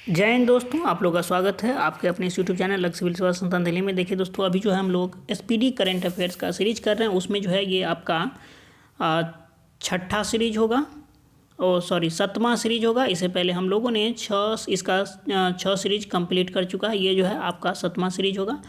जय हिंद दोस्तों, आप लोगों का स्वागत है आपके अपने इस यूट्यूब चैनल लक्ष्य सिविल सेवा संस्थान दिल्ली में। देखिए दोस्तों, अभी जो है हम लोग एसपीडी करंट अफेयर्स का सीरीज कर रहे हैं। उसमें जो है ये आपका छठा सीरीज होगा, ओ सॉरी 7वां सीरीज होगा। इससे पहले हम लोगों ने छः सीरीज कंप्लीट कर चुका है। ये जो है आपका 7वां सीरीज होगा।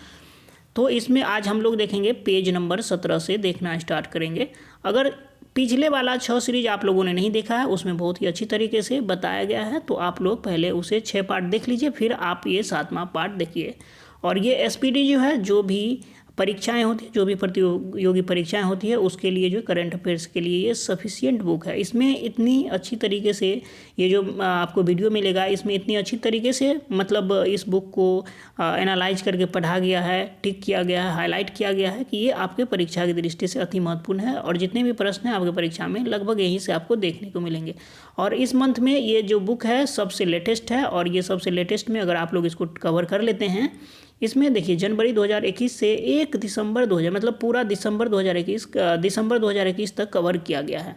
तो इसमें आज हम लोग देखेंगे पेज नंबर 17 से देखना स्टार्ट करेंगे। अगर पिछले वाला 6 सीरीज आप लोगों ने नहीं देखा है, उसमें बहुत ही अच्छी तरीके से बताया गया है, तो आप लोग पहले उसे 6 पार्ट देख लीजिए, फिर आप ये 7वां पार्ट देखिए। और ये एसपीडी जो है, जो भी परीक्षाएं होती है, जो भी प्रतियोगी परीक्षाएं होती है, उसके लिए जो करंट अफेयर्स के लिए ये सफिशियंट बुक है। इसमें इतनी अच्छी तरीके से ये जो आपको वीडियो मिलेगा, इसमें इतनी अच्छी तरीके से मतलब इस बुक को एनालाइज करके पढ़ा गया है, टिक किया गया है, हाईलाइट किया गया है कि ये आपके परीक्षा की दृष्टि से अति महत्वपूर्ण है। और जितने भी प्रश्न हैं आपके परीक्षा में लगभग यहीं से आपको देखने को मिलेंगे। और इस मंथ में ये जो बुक है सबसे लेटेस्ट है, और ये सबसे लेटेस्ट में अगर आप लोग इसको कवर कर लेते हैं, इसमें देखिए जनवरी 2021 से 1 दिसंबर 2000 मतलब पूरा दिसंबर 2021 तक कवर किया गया है।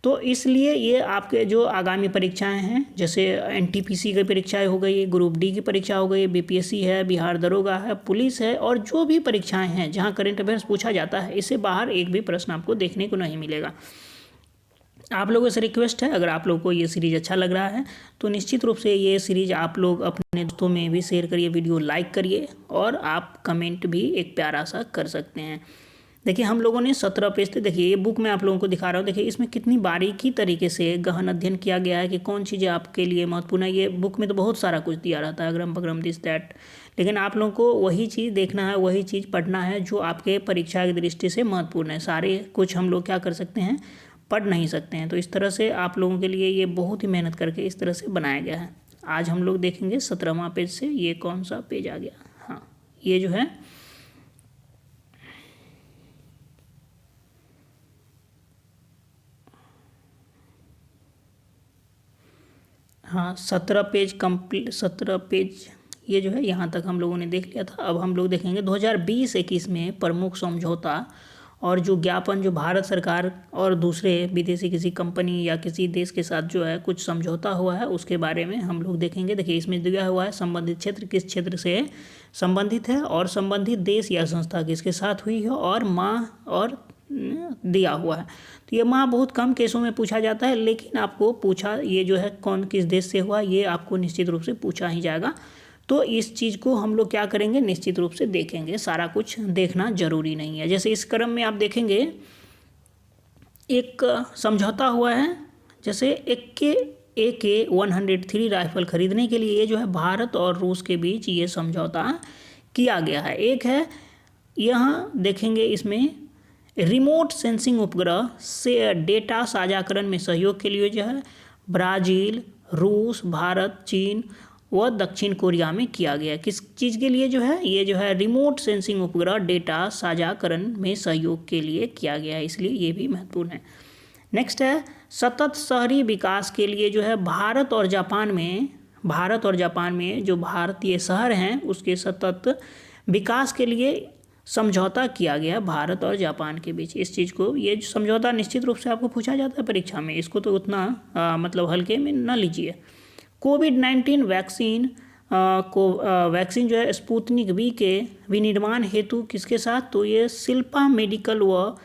तो इसलिए ये आपके जो आगामी परीक्षाएं हैं, जैसे एनटीपीसी की परीक्षाएं हो गई, ग्रुप डी की परीक्षा हो गई, बीपीएससी है, बिहार दरोगा है, पुलिस है, और जो भी परीक्षाएं हैं जहां करंट अफेयर्स पूछा जाता है, इससे बाहर एक भी प्रश्न आपको देखने को नहीं मिलेगा। आप लोगों से रिक्वेस्ट है, अगर आप लोगों को ये सीरीज़ अच्छा लग रहा है तो निश्चित रूप से ये सीरीज़ आप लोग अपने दोस्तों में भी शेयर करिए, वीडियो लाइक करिए, और आप कमेंट भी एक प्यारा सा कर सकते हैं। देखिए हम लोगों ने 17 पेज थे। देखिए ये बुक मैं आप लोगों को दिखा रहा हूँ। देखिए इसमें कितनी बारीकी तरीके से गहन अध्ययन किया गया है कि कौन चीज़ें आपके लिए महत्वपूर्ण है। ये बुक में तो बहुत सारा कुछ दिया रहता है, अग्रम पग्रम दिस दैट, लेकिन आप लोगों को वही चीज़ देखना है, वही चीज़ पढ़ना है जो आपके परीक्षा की दृष्टि से महत्वपूर्ण है। सारे कुछ हम लोग क्या कर सकते हैं, पढ़ नहीं सकते हैं। तो इस तरह से आप लोगों के लिए ये बहुत ही मेहनत करके इस तरह से बनाया गया है। आज हम लोग देखेंगे 17वां पेज से। ये कौन सा पेज आ गया, हाँ ये जो है हाँ 17 पेज कंप्लीट, 17 पेज ये जो है यहाँ तक हम लोगों ने देख लिया था। अब हम लोग देखेंगे 2020-21 में प्रमुख समझौता और जो ज्ञापन जो भारत सरकार और दूसरे विदेशी किसी कंपनी या किसी देश के साथ जो है कुछ समझौता हुआ है, उसके बारे में हम लोग देखेंगे। देखिए इसमें दिया हुआ है संबंधित क्षेत्र किस क्षेत्र से संबंधित है, और संबंधित देश या संस्था किसके साथ हुई है, और माह और दिया हुआ है। तो ये माह बहुत कम केसों में पूछा जाता है, लेकिन आपको पूछा ये जो है कौन किस देश से हुआ, ये आपको निश्चित रूप से पूछा ही जाएगा। तो इस चीज़ को हम लोग क्या करेंगे, निश्चित रूप से देखेंगे। सारा कुछ देखना जरूरी नहीं है। जैसे इस क्रम में आप देखेंगे एक समझौता हुआ है, जैसे AK-103 राइफल खरीदने के लिए ये जो है भारत और रूस के बीच ये समझौता किया गया है। एक है यहाँ देखेंगे, इसमें रिमोट सेंसिंग उपग्रह से डेटा साझाकरण में सहयोग के लिए जो है ब्राज़ील, रूस, भारत, चीन व दक्षिण कोरिया में किया गया। किस चीज़ के लिए जो है, ये जो है रिमोट सेंसिंग उपग्रह डेटा साझाकरण में सहयोग के लिए किया गया है, इसलिए ये भी महत्वपूर्ण है। नेक्स्ट है सतत शहरी विकास के लिए जो है भारत और जापान में जो भारतीय शहर हैं उसके सतत विकास के लिए समझौता किया गया भारत और जापान के बीच। इस चीज़ को, ये समझौता निश्चित रूप से आपको पूछा जाता है परीक्षा में, इसको तो उतना मतलब हल्के में न लीजिए। कोविड-19 वैक्सीन जो है स्पुतनिक वी के विनिर्माण हेतु किसके साथ, तो ये शिल्पा मेडिकल व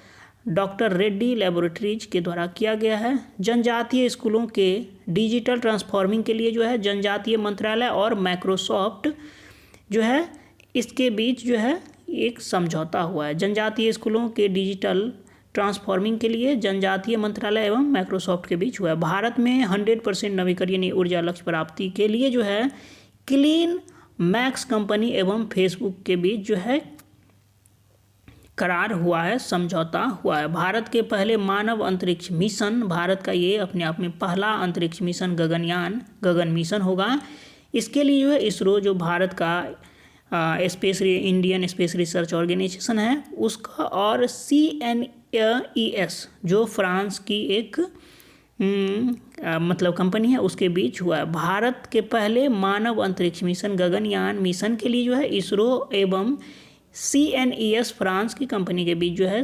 डॉक्टर रेड्डी लैबोरेटरीज के द्वारा किया गया है। जनजातीय स्कूलों के डिजिटल ट्रांसफॉर्मिंग के लिए जो है जनजातीय मंत्रालय और माइक्रोसॉफ्ट जो है इसके बीच जो है एक समझौता हुआ है। जनजातीय स्कूलों के डिजिटल ट्रांसफॉर्मिंग के लिए जनजातीय मंत्रालय एवं माइक्रोसॉफ्ट के बीच हुआ है। भारत में 100% नवीकरणीय ऊर्जा लक्ष्य प्राप्ति के लिए जो है क्लीन मैक्स कंपनी एवं फेसबुक के बीच जो है करार हुआ है, समझौता हुआ है। भारत के पहले मानव अंतरिक्ष मिशन, भारत का ये अपने आप में पहला अंतरिक्ष मिशन गगन मिशन होगा। इसके लिए जो है इसरो जो भारत का इंडियन स्पेस रिसर्च ऑर्गेनाइजेशन है उसका, और CNES जो फ्रांस की एक मतलब कंपनी है, उसके बीच हुआ है। भारत के पहले मानव अंतरिक्ष मिशन गगनयान मिशन के लिए जो है इसरो एवं CNES फ्रांस की कंपनी के बीच जो है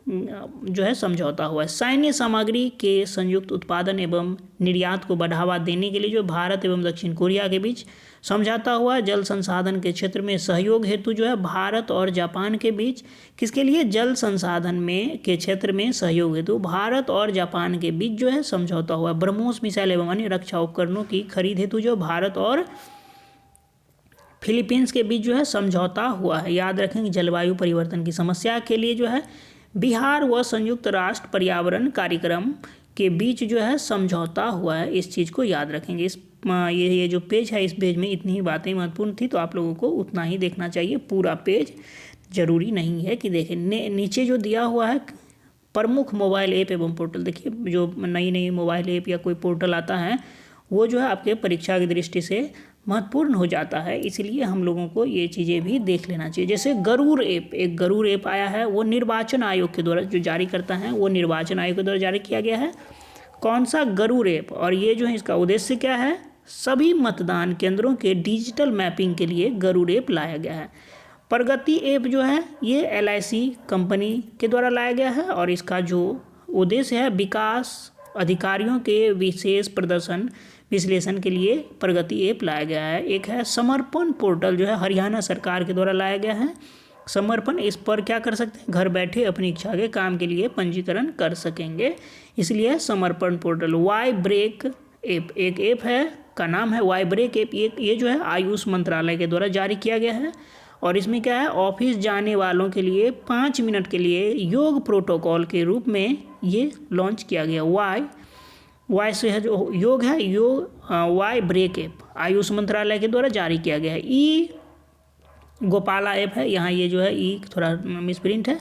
जो है समझौता हुआ है। सैन्य सामग्री के संयुक्त उत्पादन एवं निर्यात को बढ़ावा देने के लिए जो भारत एवं दक्षिण कोरिया के बीच समझौता हुआ है। जल संसाधन के क्षेत्र में सहयोग हेतु जो है भारत और जापान के बीच, किसके लिए, जल संसाधन में के क्षेत्र में सहयोग हेतु भारत और जापान के बीच जो है समझौता हुआ है। ब्रह्मोस मिसाइल एवं अन्य रक्षा उपकरणों की खरीद हेतु जो भारत और फिलीपींस के बीच जो है समझौता हुआ है। याद रखेंगे जलवायु परिवर्तन की समस्या के लिए जो है बिहार व संयुक्त राष्ट्र पर्यावरण कार्यक्रम के बीच जो है समझौता हुआ है। इस चीज़ को याद रखेंगे। इस ये जो पेज है, इस पेज में इतनी ही बातें महत्वपूर्ण थी, तो आप लोगों को उतना ही देखना चाहिए। पूरा पेज जरूरी नहीं है कि देखें। नीचे जो दिया हुआ है प्रमुख मोबाइल ऐप एवं पोर्टल, देखिए जो नई मोबाइल ऐप या कोई पोर्टल आता है वो जो है आपके परीक्षा की दृष्टि से महत्वपूर्ण हो जाता है, इसलिए हम लोगों को ये चीज़ें भी देख लेना चाहिए। जैसे गरुड़ ऐप, एक गरुड़ ऐप आया है, वो निर्वाचन आयोग के द्वारा जो जारी करता है, वो निर्वाचन आयोग के द्वारा जारी किया गया है। कौन सा, गरुड़ ऐप। और ये जो है इसका उद्देश्य क्या है, सभी मतदान केंद्रों के डिजिटल मैपिंग के लिए गरुड़ ऐप लाया गया है। प्रगति ऐप जो है ये LIC कंपनी के द्वारा लाया गया है और इसका जो उद्देश्य है विकास अधिकारियों के विशेष प्रदर्शन विश्लेषण के लिए प्रगति ऐप लाया गया है। एक है समर्पण पोर्टल जो है हरियाणा सरकार के द्वारा लाया गया है। समर्पण, इस पर क्या कर सकते हैं, घर बैठे अपनी इच्छा के काम के लिए पंजीकरण कर सकेंगे, इसलिए समर्पण पोर्टल। वाई ब्रेक ऐप, एक ऐप है का नाम है वाई ब्रेक ऐप। ये जो है आयुष मंत्रालय के द्वारा जारी किया गया है और इसमें क्या है, ऑफिस जाने वालों के लिए 5 मिनट के लिए योग प्रोटोकॉल के रूप में ये लॉन्च किया गया। वाई से है जो योग है, वाई ब्रेक ऐप आयुष मंत्रालय के द्वारा जारी किया गया है। ई गोपाला ऐप है, यहाँ ये जो है ई थोड़ा मिसप्रिंट है,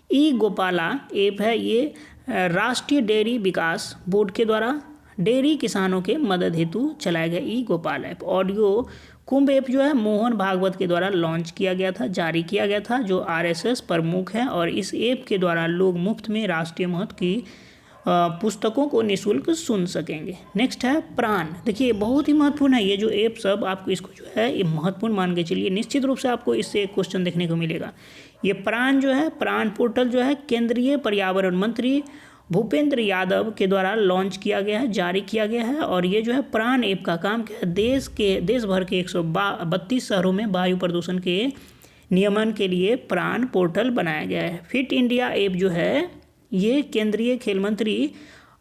ई गोपाला ऐप है, ये राष्ट्रीय डेयरी विकास बोर्ड के द्वारा डेयरी किसानों के मदद हेतु चलाया गया ई गोपाल ऐप। ऑडियो कुंभ ऐप जो है मोहन भागवत के द्वारा लॉन्च किया गया था, जारी किया गया था, जो RSS प्रमुख है और इस ऐप के द्वारा लोग मुफ्त में राष्ट्रीय महत्व की पुस्तकों को निःशुल्क सुन सकेंगे। नेक्स्ट है प्राण, देखिए बहुत ही महत्वपूर्ण है ये जो ऐप सब, आपको इसको जो है ये महत्वपूर्ण मान के चलिए, निश्चित रूप से आपको इससे क्वेश्चन देखने को मिलेगा। ये प्राण जो है, प्राण पोर्टल जो है केंद्रीय पर्यावरण मंत्री भूपेंद्र यादव के द्वारा लॉन्च किया गया है, जारी किया गया है और ये जो है प्राण ऐप का काम क्या है, देश भर के 132 शहरों में वायु प्रदूषण के नियमन के लिए प्राण पोर्टल बनाया गया है। फिट इंडिया ऐप जो है ये केंद्रीय खेल मंत्री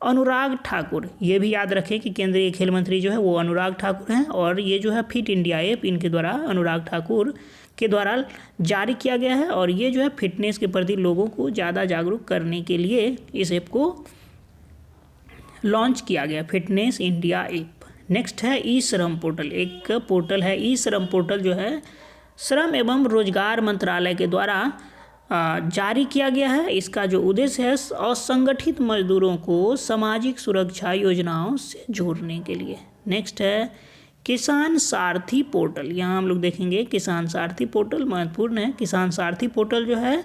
अनुराग ठाकुर, ये भी याद रखें कि केंद्रीय खेल मंत्री जो है वो अनुराग ठाकुर हैं और ये जो है फिट इंडिया ऐप इनके द्वारा अनुराग ठाकुर के द्वारा जारी किया गया है और ये जो है फिटनेस के प्रति लोगों को ज़्यादा जागरूक करने के लिए इस ऐप को लॉन्च किया गया, फिटनेस इंडिया ऐप। नेक्स्ट है ई श्रम पोर्टल, एक पोर्टल है ई श्रम पोर्टल जो है श्रम एवं रोजगार मंत्रालय के द्वारा जारी किया गया है। इसका जो उद्देश्य है असंगठित मजदूरों को सामाजिक सुरक्षा योजनाओं से जोड़ने के लिए। नेक्स्ट है किसान सारथी पोर्टल, यहाँ हम लोग देखेंगे किसान सारथी पोर्टल महत्वपूर्ण है। किसान सारथी पोर्टल जो है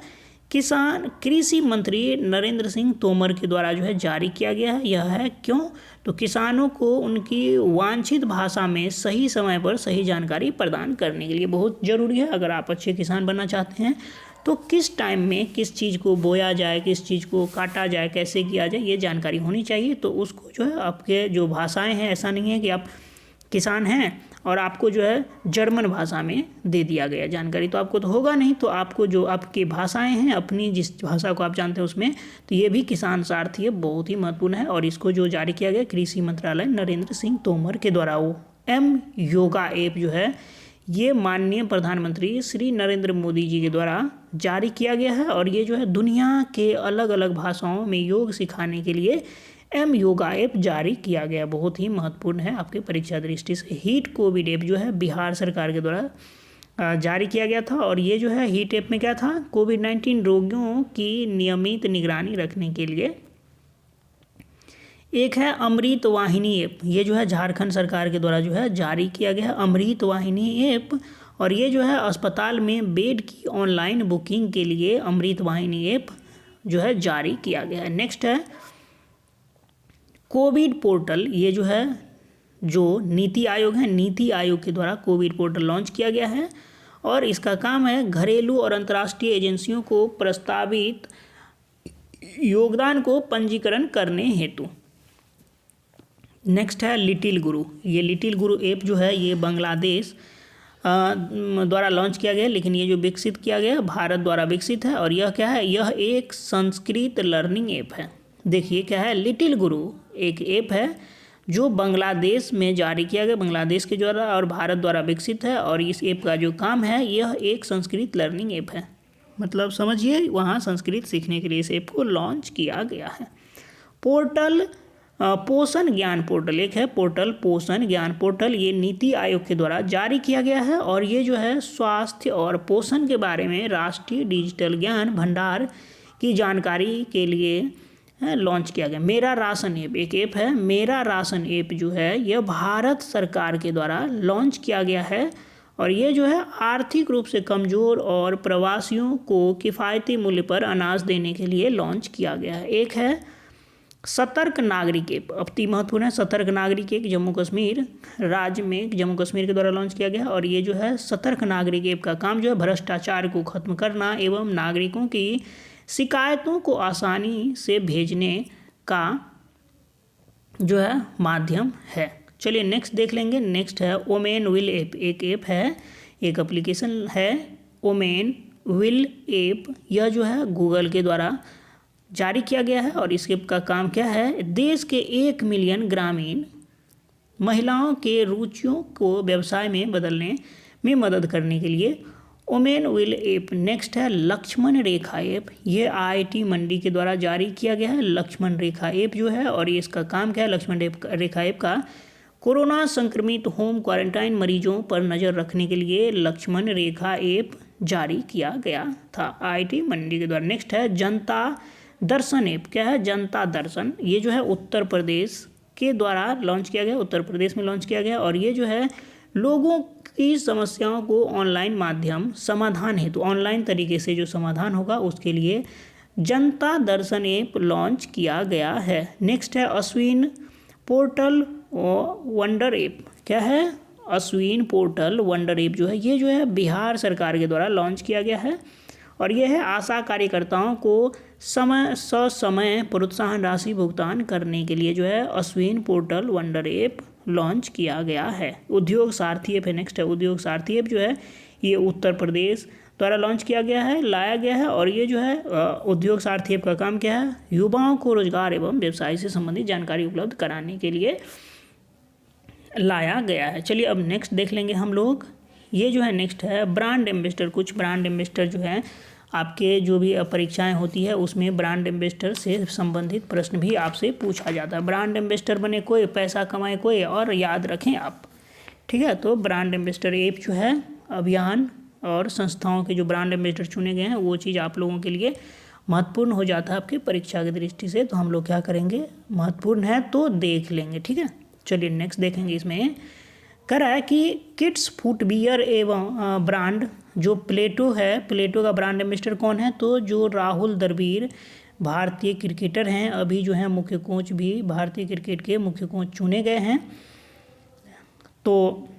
कृषि मंत्री नरेंद्र सिंह तोमर के द्वारा जो है जारी किया गया है। यह है क्यों, तो किसानों को उनकी वांछित भाषा में सही समय पर सही जानकारी प्रदान करने के लिए बहुत ज़रूरी है। अगर आप अच्छे किसान बनना चाहते हैं तो किस टाइम में किस चीज़ को बोया जाए, किस चीज़ को काटा जाए, कैसे किया जाए, ये जानकारी होनी चाहिए। तो उसको जो है आपके जो भाषाएं हैं, ऐसा नहीं है कि आप किसान हैं और आपको जो है जर्मन भाषा में दे दिया गया जानकारी, तो आपको तो होगा नहीं। तो आपको जो आपकी भाषाएं हैं, अपनी जिस भाषा को आप जानते हैं उसमें, तो ये भी किसान सारथी है, बहुत ही महत्वपूर्ण है और इसको जो जारी किया गया कृषि मंत्रालय नरेंद्र सिंह तोमर के द्वारा। वो योगा ऐप जो है ये माननीय प्रधानमंत्री श्री नरेंद्र मोदी जी के द्वारा जारी किया गया है और ये जो है दुनिया के अलग अलग भाषाओं में योग सिखाने के लिए योगा ऐप जारी किया गया, बहुत ही महत्वपूर्ण है आपके परीक्षा दृष्टि से। हीट कोविड ऐप जो है बिहार सरकार के द्वारा जारी किया गया था और ये जो है हीट ऐप में क्या था, कोविड-19 रोगियों की नियमित निगरानी रखने के लिए। एक है अमृत वाहिनी ऐप, ये जो है झारखंड सरकार के द्वारा जो है जारी किया गया है अमृत वाहिनी ऐप और ये जो है अस्पताल में बेड की ऑनलाइन बुकिंग के लिए अमृत वाहिनी ऐप जो है जारी किया गया है। नेक्स्ट है कोविड पोर्टल, ये जो है जो नीति आयोग है, नीति आयोग के द्वारा कोविड पोर्टल लॉन्च किया गया है और इसका काम है घरेलू और अंतर्राष्ट्रीय एजेंसियों को प्रस्तावित योगदान को पंजीकरण करने हेतु। नेक्स्ट है लिटिल गुरु। ये लिटिल गुरु ऐप जो है ये बांग्लादेश द्वारा लॉन्च किया गया, लेकिन ये जो विकसित किया गया भारत द्वारा विकसित है। और यह क्या है, यह एक संस्कृत लर्निंग ऐप है। देखिए क्या है, लिटिल गुरु एक ऐप है जो बांग्लादेश में जारी किया गया, बांग्लादेश के द्वारा और भारत द्वारा विकसित है। और इस ऐप का जो काम है, यह एक संस्कृत लर्निंग ऐप है। मतलब समझिए वहाँ संस्कृत सीखने के लिए इस ऐप को लॉन्च किया गया है। पोर्टल पोषण ज्ञान पोर्टल एक है, पोर्टल पोषण ज्ञान पोर्टल। ये नीति आयोग के द्वारा जारी किया गया है और ये जो है स्वास्थ्य और पोषण के बारे में राष्ट्रीय डिजिटल ज्ञान भंडार की जानकारी के लिए लॉन्च किया गया। मेरा राशन ऐप एक ऐप है। मेरा राशन ऐप जो है यह भारत सरकार के द्वारा लॉन्च किया गया है और ये जो है आर्थिक रूप से कमज़ोर और प्रवासियों को किफ़ायती मूल्य पर अनाज देने के लिए लॉन्च किया गया है। एक है सतर्क नागरिक ऐप, अति महत्वपूर्ण है। सतर्क नागरिक ऐप जम्मू कश्मीर राज्य में, जम्मू कश्मीर के द्वारा लॉन्च किया गया और ये जो है सतर्क नागरिक ऐप का काम जो है भ्रष्टाचार को खत्म करना एवं नागरिकों की शिकायतों को आसानी से भेजने का जो है माध्यम है। चलिए नेक्स्ट देख लेंगे। नेक्स्ट है ओमेन विल ऐप। एक ऐप है, एक एप्लीकेशन है ओमेन विल ऐप। यह जो है गूगल के द्वारा जारी किया गया है और इस ऐप का काम क्या है, देश के 1 मिलियन ग्रामीण महिलाओं के रुचियों को व्यवसाय में बदलने में मदद करने के लिए ओमेन विल ऐप। नेक्स्ट है लक्ष्मण रेखा ऐप। ये IIT मंडी के द्वारा जारी किया गया है लक्ष्मण रेखा ऐप जो है और ये इसका काम क्या है, लक्ष्मण रेखा ऐप का कोरोना संक्रमित होम क्वारंटाइन मरीजों पर नज़र रखने के लिए लक्ष्मण रेखा ऐप जारी किया गया था IIT मंडी के द्वारा। नेक्स्ट है जनता दर्शन ऐप। क्या है, जनता दर्शन। ये जो है उत्तर प्रदेश के द्वारा लॉन्च किया गया, उत्तर प्रदेश में लॉन्च किया गया और ये जो है लोगों की समस्याओं को ऑनलाइन माध्यम समाधान हेतु ऑनलाइन तरीके से जो समाधान होगा उसके लिए जनता दर्शन ऐप लॉन्च किया गया है। नेक्स्ट है अश्विन पोर्टल वंडर ऐप। क्या है, अश्विन पोर्टल वंडर ऐप जो है ये जो है बिहार सरकार के द्वारा लॉन्च किया गया है और यह है आशा कार्यकर्ताओं को ससमय प्रोत्साहन राशि भुगतान करने के लिए जो है Ashwin portal wonder app launch किया गया है। उद्योग सारथी ऐप है। नेक्स्ट है उद्योग सारथी ऐप जो है ये उत्तर प्रदेश द्वारा लॉन्च किया गया है, लाया गया है और ये जो है उद्योग सारथी ऐप का काम क्या है, युवाओं को रोजगार एवं व्यवसाय से संबंधित जानकारी उपलब्ध कराने के लिए लाया गया है। चलिए अब नेक्स्ट देख लेंगे हम लोग। ये जो है नेक्स्ट है ब्रांड एम्बेसडर। कुछ ब्रांड एम्बेसडर जो है आपके जो भी परीक्षाएं होती है उसमें ब्रांड एम्बेसडर से संबंधित प्रश्न भी आपसे पूछा जाता है। ब्रांड एम्बेसडर बने कोई, पैसा कमाए कोई, और याद रखें आप, ठीक है। तो ब्रांड एम्बेसडर ऐप जो है अभियान और संस्थाओं के जो ब्रांड एम्बेसडर चुने गए हैं वो चीज़ आप लोगों के लिए महत्वपूर्ण हो जाता है आपके परीक्षा की दृष्टि से। तो हम लोग क्या करेंगे, महत्वपूर्ण है तो देख लेंगे, ठीक है। चलिए नेक्स्ट देखेंगे। इसमें कह रहा है कि किड्स फुटवियर एवं ब्रांड जो प्लेटो है, प्लेटो का ब्रांड एम्बेसडर कौन है, तो जो राहुल द्रविड़ भारतीय क्रिकेटर हैं, अभी जो है मुख्य कोच भी भारतीय क्रिकेट के मुख्य कोच चुने गए हैं तो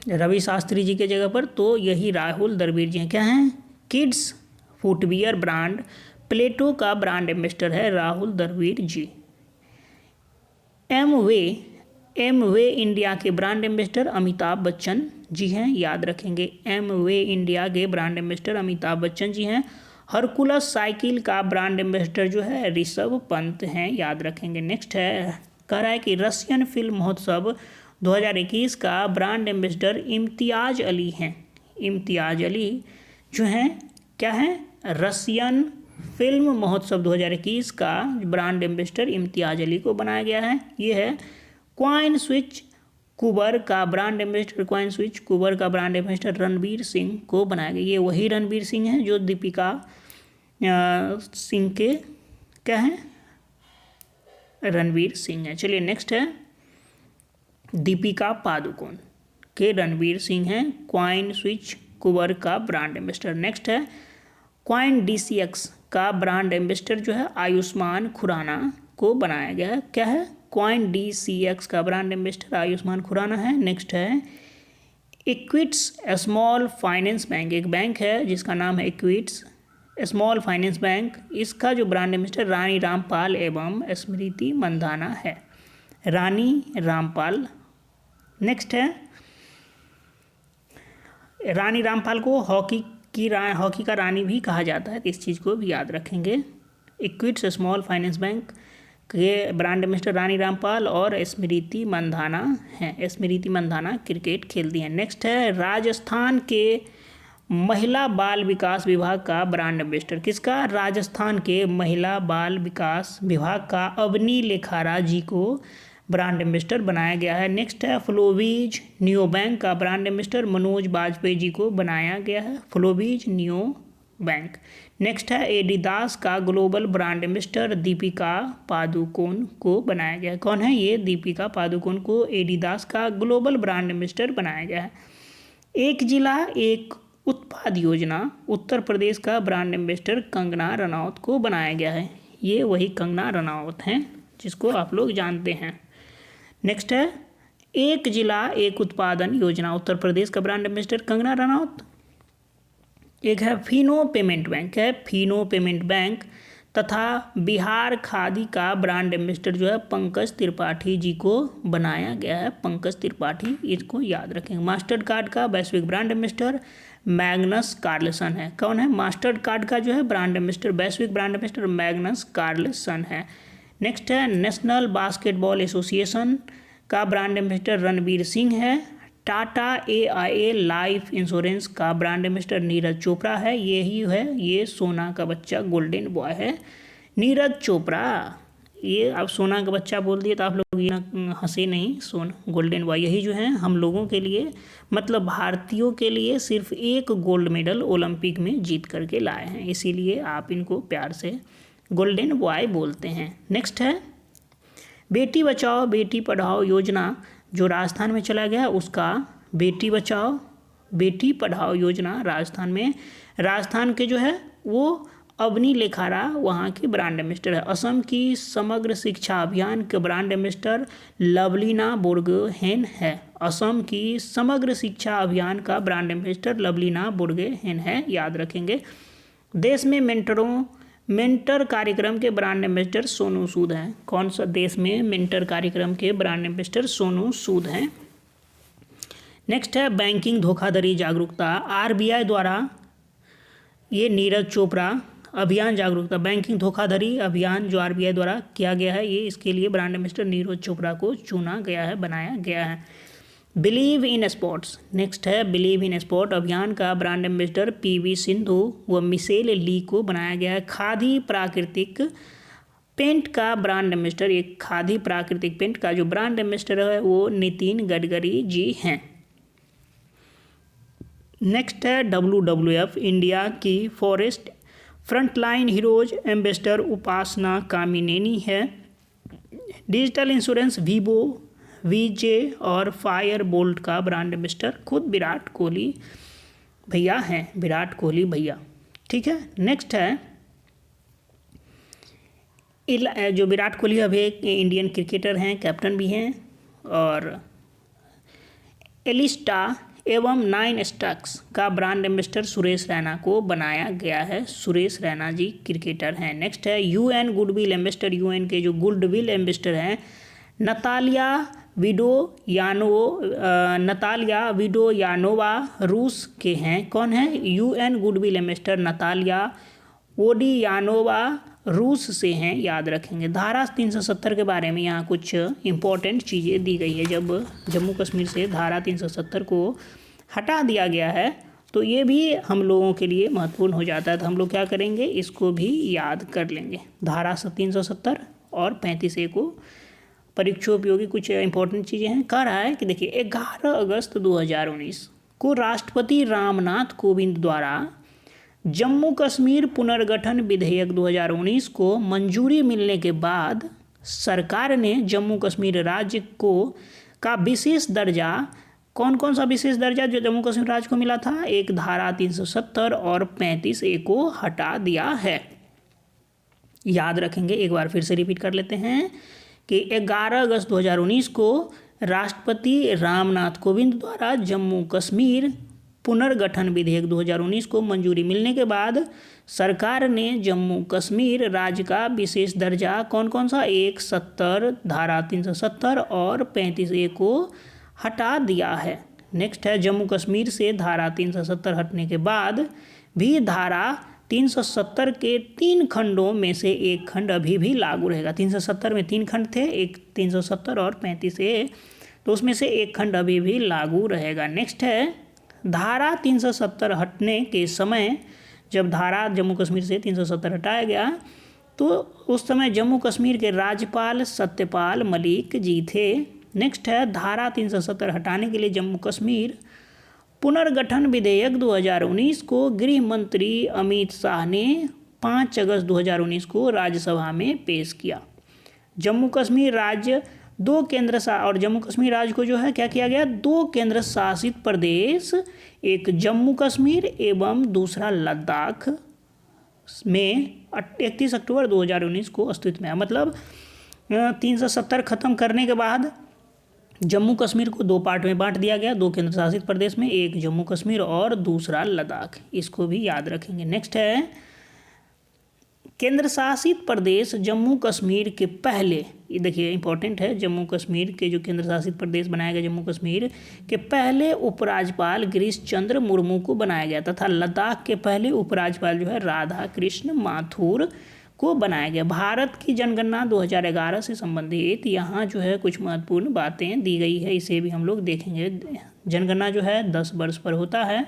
रवि शास्त्री जी के जगह पर, तो यही राहुल द्रविड़ जी हैं। क्या हैं, किड्स फुटवियर ब्रांड प्लेटो का ब्रांड एम्बेसडर है राहुल द्रविड़ जी। एमवे इंडिया के ब्रांड एम्बेसडर अमिताभ बच्चन जी हैं, याद रखेंगे। एमवे इंडिया के ब्रांड एम्बेसडर अमिताभ बच्चन जी हैं। हरकुलस साइकिल का ब्रांड एम्बेसडर जो है ऋषभ पंत हैं, याद रखेंगे। नेक्स्ट है, कह रहा है कि रशियन फिल्म महोत्सव 2021 का ब्रांड एम्बेसडर इम्तियाज अली हैं। इम्तियाज अली जो हैं क्या हैं, रशियन फिल्म महोत्सव 2021 का ब्रांड एम्बेसडर इम्तियाज अली को बनाया गया है। ये है क्वाइन स्विच कुबर का ब्रांड एम्बेसडर, क्वाइन स्विच कुबर का ब्रांड एम्बेसडर रणवीर सिंह को बनाया गया। ये वही रणवीर सिंह हैं जो दीपिका सिंह के क्या हैं, रणवीर सिंह हैं। चलिए नेक्स्ट है दीपिका पादुकोण के रणवीर सिंह हैं क्वाइन स्विच कुबर का ब्रांड एम्बेसडर। नेक्स्ट है क्वाइन DCX का ब्रांड एम्बेसडर जो है आयुष्मान खुराना को बनाया गया है। क्या है, क्वाइन DCX का ब्रांड एम्बेसडर आयुष्मान खुराना है। नेक्स्ट है इक्विट्स स्मॉल फाइनेंस बैंक, एक बैंक है जिसका नाम है इक्विट्स स्मॉल फाइनेंस बैंक, इसका जो ब्रांड एम्बेसडर रानी रामपाल एवं स्मृति मंधाना है। रानी रामपाल। नेक्स्ट है, रानी रामपाल को हॉकी का रानी भी कहा जाता है, इस चीज़ को भी याद रखेंगे। इक्विट्स स्मॉल फाइनेंस बैंक के ब्रांड एम्बेसडर रानी रामपाल और स्मृति मंधाना हैं। स्मृति मंधाना क्रिकेट खेलती हैं। नेक्स्ट है, राजस्थान के महिला बाल विकास विभाग का ब्रांड एम्बेसडर किसका? राजस्थान के महिला बाल विकास विभाग का अवनी लेखारा जी को ब्रांड एम्बेसडर बनाया गया है। नेक्स्ट है, फ्लोवीज नियो बैंक का ब्रांड एम्बेसडर मनोज बाजपेयी जी को बनाया गया है। फ्लोवीज नियो बैंक। नेक्स्ट है, एडिडास का global brand ambassador Deepika Padukone को बनाया गया है। कौन है ये? दीपिका पादुकोण को एडिडास का ग्लोबल ब्रांड एम्बेसडर बनाया गया है। एक जिला एक उत्पाद योजना उत्तर प्रदेश का ब्रांड एम्बेसडर कंगना रनौत को बनाया गया है। ये वही कंगना रनौत हैं जिसको आप लोग जानते हैं। नेक्स्ट है, एक जिला एक उत्पादन योजना उत्तर प्रदेश का ब्रांड एम्बेसडर कंगना रनौत। एक है फिनो पेमेंट बैंक है, फिनो पेमेंट बैंक तथा बिहार खादी का ब्रांड एम्बेसडर जो है पंकज त्रिपाठी जी को बनाया गया है। पंकज त्रिपाठी, इसको याद रखेंगे। मास्टर्ड कार्ड का वैश्विक ब्रांड एम्बेसडर मैग्नस कार्लसन है। कौन है? मास्टर्ड कार्ड का जो है ब्रांड एम्बेसडर, वैश्विक ब्रांड एम्बेसडर मैग्नस कार्लसन है। नेक्स्ट है, नेशनल बास्केटबॉल एसोसिएशन का ब्रांड एम्बेसडर रणवीर सिंह है। टाटा AIA लाइफ इंश्योरेंस का ब्रांड एम्बेसडर नीरज चोपड़ा है। यही है, ये सोना का बच्चा गोल्डन बॉय है नीरज चोपड़ा। ये अब सोना का बच्चा बोल दिए तो आप लोग ये हंसे नहीं, गोल्डन बॉय यही जो है हम लोगों के लिए, मतलब भारतीयों के लिए सिर्फ एक गोल्ड मेडल ओलंपिक में जीत करके लाए हैं, इसीलिए आप इनको प्यार से गोल्डन बॉय बोलते हैं। नेक्स्ट है, बेटी बचाओ बेटी पढ़ाओ योजना जो राजस्थान में चला गया, उसका बेटी बचाओ बेटी पढ़ाओ योजना राजस्थान के जो है वो अवनी लेखारा वहाँ की ब्रांड एम्बेसडर है। असम की समग्र शिक्षा अभियान के ब्रांड एम्बेसडर लवलीना बोरगोहेन है। असम की समग्र शिक्षा अभियान का ब्रांड एम्बेसडर लवलीना बोरगोहेन है, याद रखेंगे। देश में मेंटर कार्यक्रम के ब्रांड एम्बेसडर सोनू सूद हैं। कौन सा देश में मेंटर कार्यक्रम के ब्रांड एम्बेसडर सोनू सूद हैं। नेक्स्ट है, बैंकिंग धोखाधड़ी जागरूकता RBI द्वारा, ये नीरज चोपड़ा अभियान जागरूकता बैंकिंग धोखाधड़ी अभियान जो RBI द्वारा किया गया है, ये इसके लिए ब्रांड एम्बेसडर नीरज चोपड़ा को चुना गया है, बनाया गया है। Believe in sports. नेक्स्ट है, बिलीव इन स्पोर्ट अभियान का ब्रांड एम्बेसडर PV सिंधु व मिशेल ली को बनाया गया है। खादी प्राकृतिक पेंट का ब्रांड एम्बेसडर, एक खादी प्राकृतिक पेंट का जो ब्रांड एम्बेसडर है वो नितिन गडकरी जी हैं। नेक्स्ट है, WWF इंडिया की फॉरेस्ट फ्रंटलाइन हीरोज एम्बेसडर उपासना कामिनेनी है। डिजिटल इंश्योरेंस VJ और फायर बोल्ट का ब्रांड एम्बेसडर खुद विराट कोहली भैया हैं, विराट कोहली भैया। ठीक है। नेक्स्ट है, जो विराट कोहली अभी एक इंडियन क्रिकेटर हैं, कैप्टन भी हैं, और एलिस्टा एवं 9 स्टक्स का ब्रांड एम्बेसडर सुरेश रैना को बनाया गया है। सुरेश रैना जी क्रिकेटर हैं। नेक्स्ट है, UN गुडविल एम्बेसडर, UN के जो गुडविल एम्बेसडर हैं नतालिया विडोयानोवा रूस के हैं। कौन है? UN गुडविल एम्बेसडर नतालिया वोडियानोवा रूस से हैं, याद रखेंगे। धारा 370 के बारे में यहाँ कुछ इंपॉर्टेंट चीज़ें दी गई है। जब जम्मू कश्मीर से धारा 370 को हटा दिया गया है तो ये भी हम लोगों के लिए महत्वपूर्ण हो जाता है, तो हम लोग क्या करेंगे, इसको भी याद कर लेंगे। धारा 370 और 35A को परीक्षा उपयोगी कुछ इंपॉर्टेंट चीज़ें हैं। कह रहा है कि देखिए 11 अगस्त 2019 को राष्ट्रपति रामनाथ कोविंद द्वारा जम्मू कश्मीर पुनर्गठन विधेयक 2019 को मंजूरी मिलने के बाद सरकार ने जम्मू कश्मीर राज्य का विशेष दर्जा, कौन कौन सा विशेष दर्जा जो जम्मू कश्मीर राज्य को मिला था, एक धारा 370 और 35A को हटा दिया है। याद रखेंगे, एक बार फिर से रिपीट कर लेते हैं कि 11 अगस्त 2019 को राष्ट्रपति रामनाथ कोविंद द्वारा जम्मू कश्मीर पुनर्गठन विधेयक 2019 को मंजूरी मिलने के बाद सरकार ने जम्मू कश्मीर राज्य का विशेष दर्जा कौन कौन सा 170 धारा 370 और 35A को हटा दिया है। नेक्स्ट है जम्मू कश्मीर से धारा 370 हटने के बाद भी धारा 370 के 3 खंडों में से एक खंड अभी भी लागू रहेगा। 370 में 3 खंड थे, एक 370 और 35A, तो उसमें से एक खंड अभी भी लागू रहेगा। नेक्स्ट है धारा 370 हटने के समय, जब धारा जम्मू कश्मीर से 370 हटाया गया तो उस समय जम्मू कश्मीर के राज्यपाल सत्यपाल मलिक जी थे। नेक्स्ट है धारा 370 हटाने के लिए जम्मू कश्मीर पुनर्गठन विधेयक 2019 को गृह मंत्री अमित शाह ने 5 अगस्त 2019 को राज्यसभा में पेश किया। जम्मू कश्मीर राज्य और जम्मू कश्मीर राज्य को जो है क्या किया गया, 2 केंद्र शासित प्रदेश, एक जम्मू कश्मीर एवं दूसरा लद्दाख में 31 अक्टूबर 2019 को अस्तित्व में है। मतलब 370 खत्म करने के बाद जम्मू कश्मीर को 2 पार्ट में बांट दिया गया, 2 केंद्र शासित प्रदेश में, एक जम्मू कश्मीर और दूसरा लद्दाख। इसको भी याद रखेंगे। नेक्स्ट है केंद्र शासित प्रदेश जम्मू कश्मीर के पहले, ये देखिए इंपॉर्टेंट है, जम्मू कश्मीर के जो केंद्र शासित प्रदेश बनाया गया जम्मू कश्मीर के पहले उपराज्यपाल गिरीश चंद्र मुर्मू को बनाया गया तथा लद्दाख के पहले उपराज्यपाल जो है राधा कृष्ण माथुर को बनाया गया। भारत की जनगणना 2011 से संबंधित यहाँ जो है कुछ महत्वपूर्ण बातें दी गई है, इसे भी हम लोग देखेंगे। जनगणना जो है 10 वर्ष पर होता है,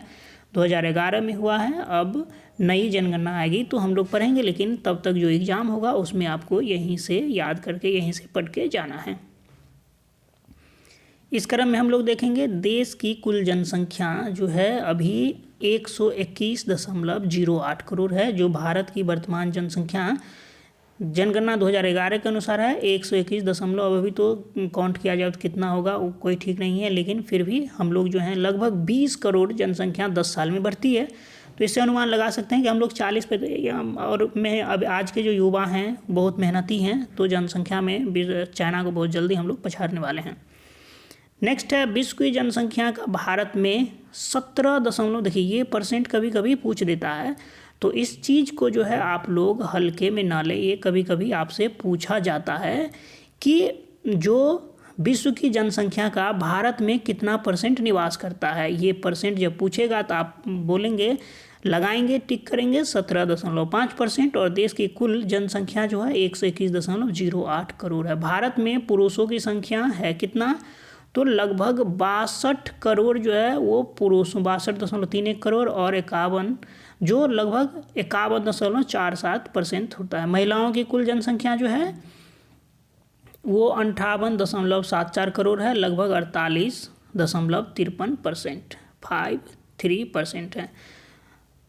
2011 में हुआ है। अब नई जनगणना आएगी तो हम लोग पढ़ेंगे, लेकिन तब तक जो एग्ज़ाम होगा उसमें आपको यहीं से याद करके यहीं से पढ़ के जाना है। इस क्रम में हम लोग देखेंगे देश की कुल जनसंख्या जो है अभी 121.08 करोड़ है, जो भारत की वर्तमान जनसंख्या जनगणना 2011 के अनुसार है 121 अभी तो काउंट किया जाए तो कितना होगा वो कोई ठीक नहीं है, लेकिन फिर भी हम लोग जो है लगभग 20 करोड़ जनसंख्या 10 साल में बढ़ती है। तो इससे अनुमान लगा सकते हैं कि हम लोग 40 पे, और में अब आज के जो युवा हैं बहुत मेहनती हैं, तो जनसंख्या में चाइना को बहुत जल्दी हम लोग पछाड़ने वाले हैं। नेक्स्ट है विश्व की जनसंख्या का भारत में 17 देखिए ये परसेंट कभी कभी पूछ देता है, तो इस चीज़ को जो है आप लोग हल्के में ना लें। ये कभी कभी आपसे पूछा जाता है कि जो विश्व की जनसंख्या का भारत में कितना परसेंट निवास करता है, ये परसेंट जब पूछेगा तो आप बोलेंगे, लगाएंगे, टिक करेंगे 17.5%, और देश की कुल जनसंख्या जो है 121.08 करोड़ है। भारत में पुरुषों की संख्या है कितना, तो लगभग 62 करोड़ जो है वो पुरुषों, 62.31 करोड़, और 51 जो लगभग 51.47% होता है। महिलाओं की कुल जनसंख्या जो है वो 58.74 करोड़ है, लगभग 48.53%, 53% है।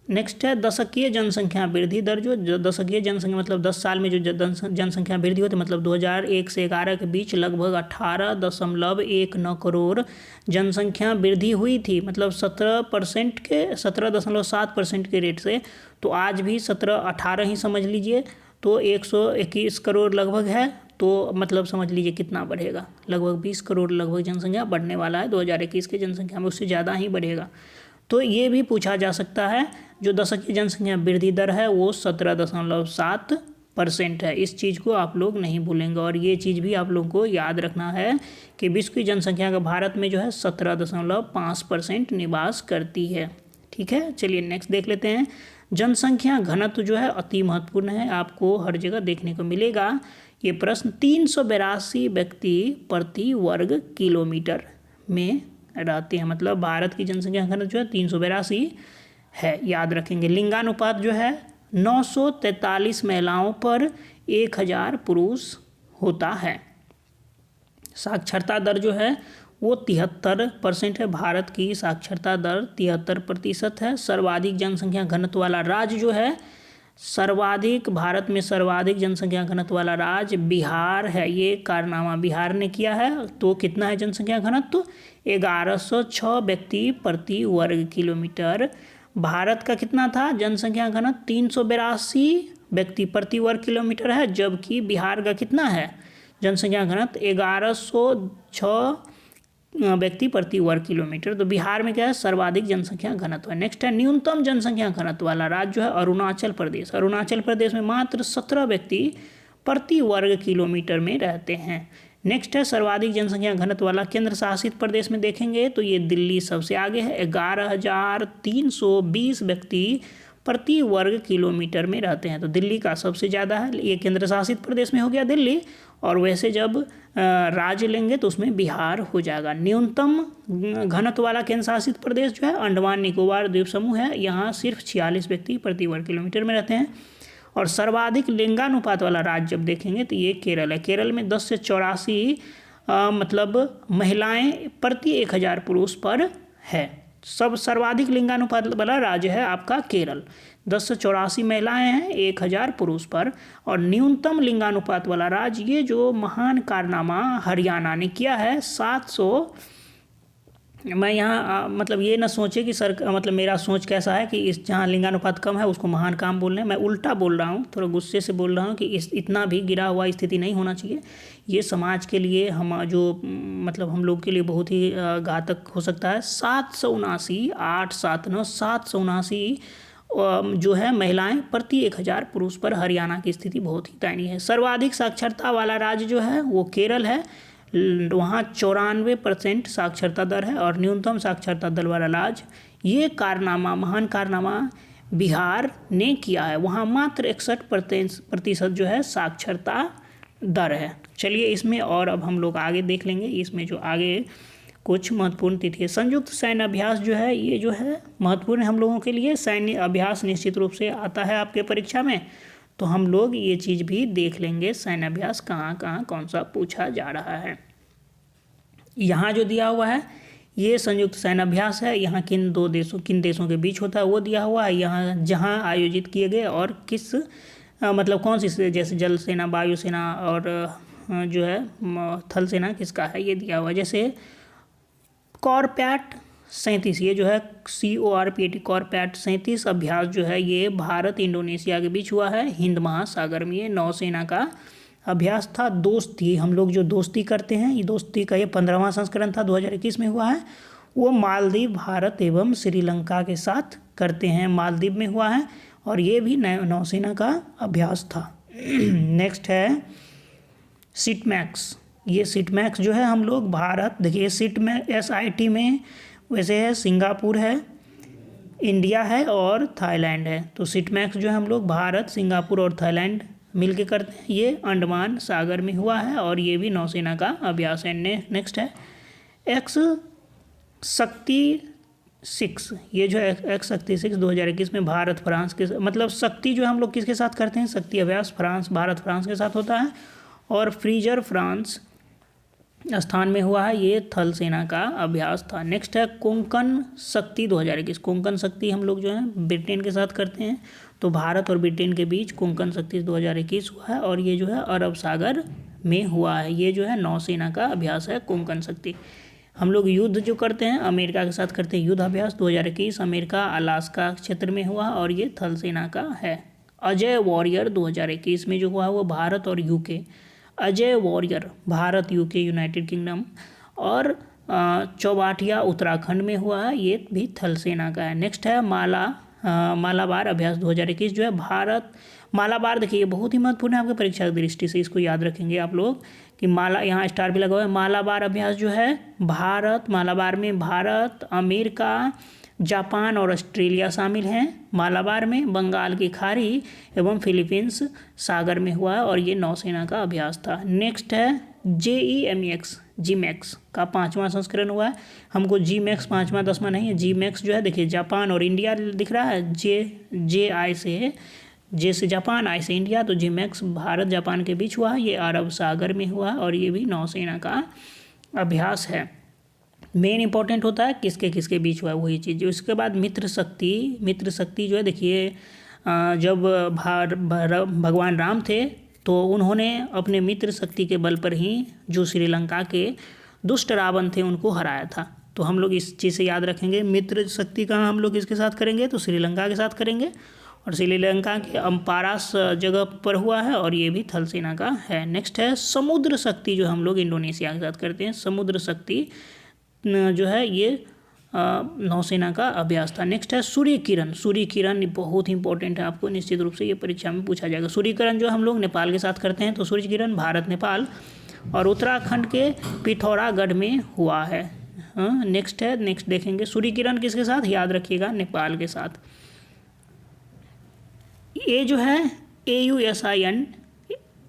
नेक्स्ट है दशकीय जनसंख्या वृद्धि दर, जो दशकीय जनसंख्या मतलब 10 साल में जो जनसंख्या वृद्धि होती है, मतलब 2001 से 11 के बीच लगभग 18.19 करोड़ जनसंख्या वृद्धि हुई थी, मतलब 17.7% के रेट से। तो आज भी 17-18 ही समझ लीजिए, तो 121 करोड़ लगभग है, तो मतलब समझ लीजिए कितना बढ़ेगा, लगभग 20 करोड़ लगभग जनसंख्या बढ़ने वाला है 2021 की जनसंख्या में, उससे ज़्यादा ही बढ़ेगा। तो ये भी पूछा जा सकता है, जो दशकीय जनसंख्या वृद्धि दर है वो 17.7% है। इस चीज़ को आप लोग नहीं भूलेंगे, और ये चीज़ भी आप लोगों को याद रखना है कि विश्व की जनसंख्या का भारत में जो है 17.5% निवास करती है। ठीक है, चलिए नेक्स्ट देख लेते हैं। जनसंख्या घनत्व जो है अति महत्वपूर्ण है, आपको हर जगह देखने को मिलेगा ये प्रश्न। 382 व्यक्ति प्रति वर्ग किलोमीटर में रहते हैं, मतलब भारत की जनसंख्या घनत्व जो है 382 है, याद रखेंगे। लिंगानुपात जो है 943 महिलाओं पर 1000 पुरुष होता है। साक्षरता दर जो है वो 73% है, भारत की साक्षरता दर 73% है। सर्वाधिक जनसंख्या घनत्व वाला राज्य जो है, भारत में सर्वाधिक जनसंख्या घनत्व वाला राज्य बिहार है, ये कारनामा बिहार ने किया है। तो कितना है जनसंख्या घनत्व, 1106 व्यक्ति प्रति वर्ग किलोमीटर। भारत का कितना था जनसंख्या घनत्व, 382 व्यक्ति प्रति वर्ग किलोमीटर है, जबकि बिहार का कितना है जनसंख्या घनत्व, 1106 व्यक्ति प्रति वर्ग किलोमीटर। तो बिहार में क्या है, सर्वाधिक जनसंख्या घनत्व है। नेक्स्ट है न्यूनतम जनसंख्या घनत्व वाला राज्य जो है अरुणाचल प्रदेश। अरुणाचल प्रदेश में मात्र 17 व्यक्ति प्रति वर्ग किलोमीटर में रहते हैं। नेक्स्ट है सर्वाधिक जनसंख्या घनत्व वाला केंद्र शासित प्रदेश में देखेंगे तो ये दिल्ली सबसे आगे है। 11,320 व्यक्ति प्रति वर्ग किलोमीटर में रहते हैं, तो दिल्ली का सबसे ज़्यादा है। ये केंद्र शासित प्रदेश में हो गया दिल्ली, और वैसे जब राज्य लेंगे तो उसमें बिहार हो जाएगा। न्यूनतम घनत्व वाला केंद्र शासित प्रदेश जो है अंडमान निकोबार द्वीप समूह है, यहाँ सिर्फ 46 व्यक्ति प्रति वर्ग किलोमीटर में रहते हैं। और सर्वाधिक लिंगानुपात वाला राज्य जब देखेंगे तो ये केरल है। केरल में 10 से 84 मतलब महिलाएं प्रति 1000 पुरुष पर है। सब सर्वाधिक लिंगानुपात वाला राज्य है आपका केरल। 10 से 84 महिलाएं हैं 1000 पुरुष पर। और न्यूनतम लिंगानुपात वाला राज्य, ये जो महान कारनामा हरियाणा ने किया है, 700। मैं यहाँ मतलब ये ना सोचे कि सर मतलब मेरा सोच कैसा है कि इस जहाँ लिंगानुपात कम है उसको महान काम बोल रहे हैं। मैं उल्टा बोल रहा हूँ, थोड़ा गुस्से से बोल रहा हूँ कि इतना भी गिरा हुआ स्थिति नहीं होना चाहिए। ये समाज के लिए हम जो मतलब हम लोग के लिए बहुत ही घातक हो सकता है। 779 जो है महिलाएं प्रति 1000 पुरुष पर हरियाणा की स्थिति बहुत ही दयनीय है। सर्वाधिक साक्षरता वाला राज्य जो है वो केरल है, वहाँ 94% साक्षरता दर है। और न्यूनतम साक्षरता दर वाला राज्य, ये कारनामा महान कारनामा बिहार ने किया है, वहाँ मात्र 61% जो है साक्षरता दर है। चलिए इसमें और अब हम लोग आगे देख लेंगे, इसमें जो आगे कुछ महत्वपूर्ण तिथि है। संयुक्त सैन्य अभ्यास जो है ये जो है महत्वपूर्ण हम लोगों के लिए। सैन्य अभ्यास निश्चित रूप से आता है आपके परीक्षा में, तो हम लोग ये चीज़ भी देख लेंगे सैन्य अभ्यास कहाँ कहाँ कौन सा पूछा जा रहा है। यहाँ जो दिया हुआ है ये संयुक्त सैन्य अभ्यास है, यहाँ किन देशों के बीच होता है वो दिया हुआ है। यहाँ जहाँ आयोजित किए गए और किस मतलब कौन सी, जैसे जल सेना, वायुसेना और जो है थल सेना किसका है ये दिया हुआ है। जैसे कॉरपैट 37, ये जो है CORPAT कॉरपैट 37 अभ्यास जो है ये भारत इंडोनेशिया के बीच हुआ है हिंद महासागर में। ये नौसेना का अभ्यास था। दोस्ती, हम लोग जो दोस्ती करते हैं, ये दोस्ती का ये 15वां संस्करण था, 2021 में हुआ है। वो मालदीव, भारत एवं श्रीलंका के साथ करते हैं, मालदीव में हुआ है, और ये भी नौसेना का अभ्यास था। नेक्स्ट है सिटमैक्स। ये सिटमैक्स जो है हम लोग भारत, देखिए सिटमैक्स SIT में वैसे है सिंगापुर है, इंडिया है और थाईलैंड है। तो सिटमैक्स जो है हम लोग भारत, सिंगापुर और थाईलैंड मिलके करते हैं। ये अंडमान सागर में हुआ है और ये भी नौसेना का अभ्यास है। नेक्स्ट है एक्स शक्ति 6। ये जो है एक्स शक्ति 6 2021 में भारत फ्रांस के मतलब शक्ति जो हम लोग किसके साथ करते हैं, शक्ति अभ्यास भारत फ्रांस के साथ होता है। और फ्रीजर फ्रांस स्थान में हुआ है, ये थल सेना का अभ्यास था। नेक्स्ट है कोंकण शक्ति 2021। कोंकण शक्ति हम लोग जो है ब्रिटेन के साथ करते हैं, तो भारत और ब्रिटेन के बीच कोंकण शक्ति 2021 हुआ है और ये जो है अरब सागर में हुआ है। ये जो है नौसेना का अभ्यास है कोंकण शक्ति। हम लोग युद्ध जो करते हैं अमेरिका के साथ करते हैं युद्ध अभ्यास 2021, अमेरिका अलास्का क्षेत्र में हुआ और ये थल सेना का है। अजय वॉरियर 2021 में जो हुआ वो भारत और UK। Ajay warrior Bharat, UK, United kingdom और चौबाटिया उत्तराखंड में हुआ है, ये भी थल सेना का है। नेक्स्ट है मालाबार अभ्यास 2021 जो है भारत। मालाबार देखिए ये बहुत ही महत्वपूर्ण है आपके परीक्षा की दृष्टि से, इसको याद रखेंगे आप लोग कि यहाँ स्टार भी लगा हुआ है। मालाबार अभ्यास जो है मालाबार में भारत, अमेरिका, जापान और ऑस्ट्रेलिया शामिल हैं। मालाबार में बंगाल की खाड़ी एवं फिलीपींस सागर में हुआ है और ये नौसेना का अभ्यास था। नेक्स्ट है GMAX का 5वां संस्करण हुआ है। हमको GMAX 5वां 10वां नहीं है, GMAX जो है देखिए जापान और इंडिया दिख रहा है, J से जापान, I से इंडिया, तो GMAX भारत जापान के बीच हुआ है, ये अरब सागर में हुआ है और ये भी नौसेना का अभ्यास है। मेन इंपॉर्टेंट होता है किसके बीच हुआ है वही चीज़। उसके बाद मित्र शक्ति जो है देखिए जब भगवान राम थे तो उन्होंने अपने मित्र शक्ति के बल पर ही जो श्रीलंका के दुष्ट रावण थे उनको हराया था। तो हम लोग इस चीज़ से याद रखेंगे मित्र शक्ति का हम लोग किसके साथ करेंगे, तो श्रीलंका के साथ करेंगे और श्रीलंका के अम्पारास जगह पर हुआ है और ये भी थल सेना का है। नेक्स्ट है समुद्र शक्ति जो हम लोग इंडोनेशिया के साथ करते हैं। समुद्र शक्ति जो है ये नौसेना का अभ्यास था। नेक्स्ट है सूर्य किरण। सूर्य किरण बहुत इंपॉर्टेंट है, आपको निश्चित रूप से ये परीक्षा में पूछा जाएगा। सूर्य किरण जो हम लोग नेपाल के साथ करते हैं, तो सूर्य किरण भारत नेपाल और उत्तराखंड के पिथौरागढ़ में हुआ है। नेक्स्ट देखेंगे सूर्य किरण किसके साथ, याद रखिएगा नेपाल के साथ। ये जो है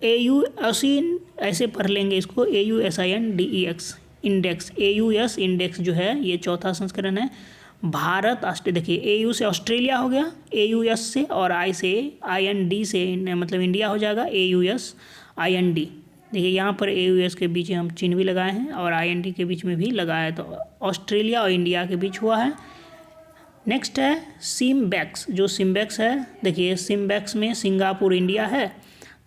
AUSIN ऐसे पढ़ लेंगे इसको, AUSINDEX इंडेक्स, AUS इंडेक्स जो है ये चौथा संस्करण है। भारत देखिए AU से ऑस्ट्रेलिया हो गया, AUS से और I से IND से मतलब इंडिया हो जाएगा, AUSIND। देखिए यहाँ पर AUS के बीच हम चिन्ह भी लगाए हैं और IND के बीच में भी लगाया है, तो ऑस्ट्रेलिया और इंडिया के बीच हुआ है। नेक्स्ट है सिम्बैक्स। जो सिम्बैक्स है, देखिए सिम्बैक्स में सिंगापुर इंडिया है,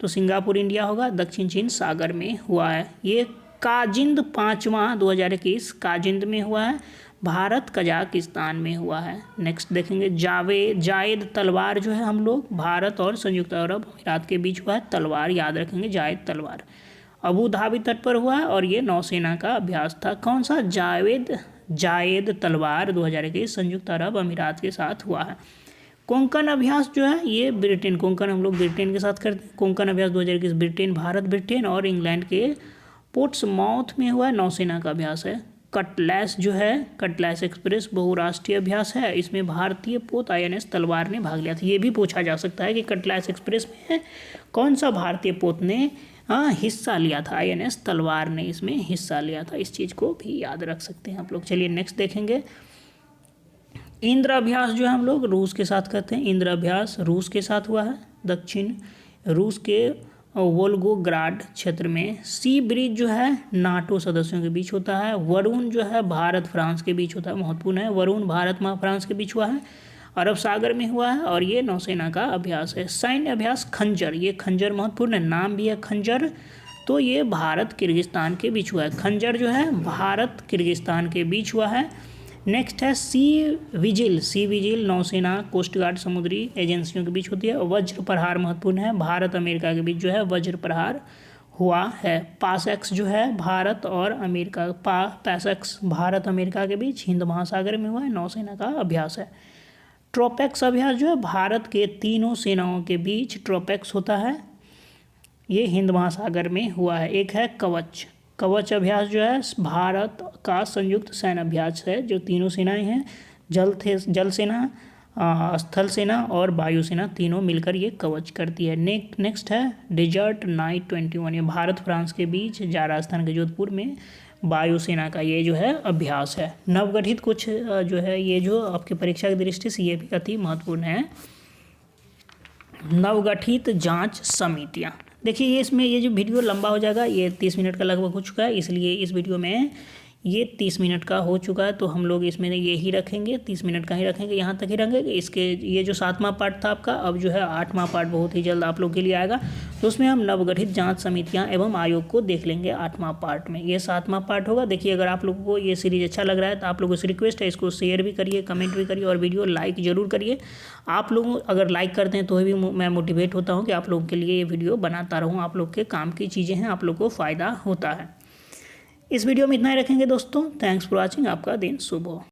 तो सिंगापुर इंडिया होगा, दक्षिण चीन सागर में हुआ है। ये काजिंद 5वां 2021 काजिंद में हुआ है, भारत कजाकिस्तान में हुआ है। नेक्स्ट देखेंगे जायद तलवार जो है हम लोग भारत और संयुक्त अरब अमीरात के बीच हुआ है, तलवार याद रखेंगे, जायद तलवार अबू धाबी तट पर हुआ है और ये नौसेना का अभ्यास था। कौन सा, जायद तलवार 2021 संयुक्त अरब अमीरात के साथ हुआ है। कोंकण अभ्यास जो है ये ब्रिटेन, कोंकण हम लोग ब्रिटेन के साथ करते हैं। कोंकण अभ्यास 2021 ब्रिटेन, भारत, ब्रिटेन और इंग्लैंड के पोर्ट्समाउथ में हुआ है, नौसेना का अभ्यास है। कटलैस जो है, कटलैस एक्सप्रेस बहुराष्ट्रीय अभ्यास है, इसमें भारतीय पोत INS तलवार ने भाग लिया था। ये भी पूछा जा सकता है कि कटलैस एक्सप्रेस में कौन सा भारतीय पोत ने हिस्सा लिया था, INS तलवार ने इसमें हिस्सा लिया था। इस चीज़ को भी याद रख सकते हैं आप लोग। चलिए नेक्स्ट देखेंगे इंद्र अभ्यास जो है हम लोग रूस के साथ करते हैं। इंद्र अभ्यास रूस के साथ हुआ है, दक्षिण रूस के वोल्गोग्राड क्षेत्र में। सी ब्रिज जो है नाटो सदस्यों के बीच होता है। वरुण जो है भारत फ्रांस के बीच होता है, महत्वपूर्ण है। वरुण भारत फ्रांस के बीच हुआ है, अरब सागर में हुआ है और ये नौसेना का अभ्यास है। सैन्य अभ्यास खंजर, ये खंजर महत्वपूर्ण है, नाम भी है खंजर, तो ये भारत किर्गिस्तान के बीच हुआ है। खंजर जो है भारत किर्गिस्तान के बीच हुआ है। नेक्स्ट है सी विजिल नौसेना कोस्ट गार्ड समुद्री एजेंसियों के बीच होती है। वज्र प्रहार महत्वपूर्ण है, भारत अमेरिका के बीच जो है वज्र प्रहार हुआ है। पासैक्स जो है भारत और अमेरिका, पैसेक्स भारत अमेरिका के बीच हिंद महासागर में हुआ है, नौसेना का अभ्यास है। ट्रोपेक्स अभ्यास जो है भारत के तीनों सेनाओं के बीच ट्रोपेक्स होता है, ये हिंद महासागर में हुआ है। एक है कवच अभ्यास जो है भारत का संयुक्त सैन्य अभ्यास है, जो तीनों सेनाएं हैं, जल सेना, स्थल सेना और वायुसेना तीनों मिलकर ये कवच करती है। नेक्स्ट है डेजर्ट नाइट 21, ये भारत फ्रांस के बीच राजस्थान के जोधपुर में वायुसेना का ये जो है अभ्यास है। नवगठित कुछ जो है ये जो आपकी परीक्षा की दृष्टि से ये भी अति महत्वपूर्ण है। नवगठित जांच समितियां, देखिए ये इसमें ये जो वीडियो लंबा हो जाएगा, ये 30 मिनट का लगभग हो चुका है, इसलिए इस वीडियो में ये 30 मिनट का हो चुका है, तो हम लोग इसमें ये ही रखेंगे, 30 मिनट का ही रखेंगे, यहाँ तक ही रखेंगे। इसके ये जो 7वां पार्ट था आपका, अब जो है 8वां पार्ट बहुत ही जल्द आप लोग के लिए आएगा, तो उसमें हम नवगठित जांच समितियां एवं आयोग को देख लेंगे 8वां पार्ट में। ये 7वां पार्ट होगा। देखिए अगर आप लोगों को ये सीरीज अच्छा लग रहा है तो आप लोगों से रिक्वेस्ट है, इसको शेयर भी करिए, कमेंट भी करिए और वीडियो लाइक जरूर करिए। आप लोग अगर लाइक करते हैं तो भी मैं मोटिवेट होता हूँ कि आप लोगों के लिए ये वीडियो बनाता रहूँ। आप लोग के काम की चीज़ें हैं, आप लोग को फ़ायदा होता है। इस वीडियो में इतना ही रखेंगे दोस्तों। थैंक्स फॉर वॉचिंग, आपका दिन शुभ हो।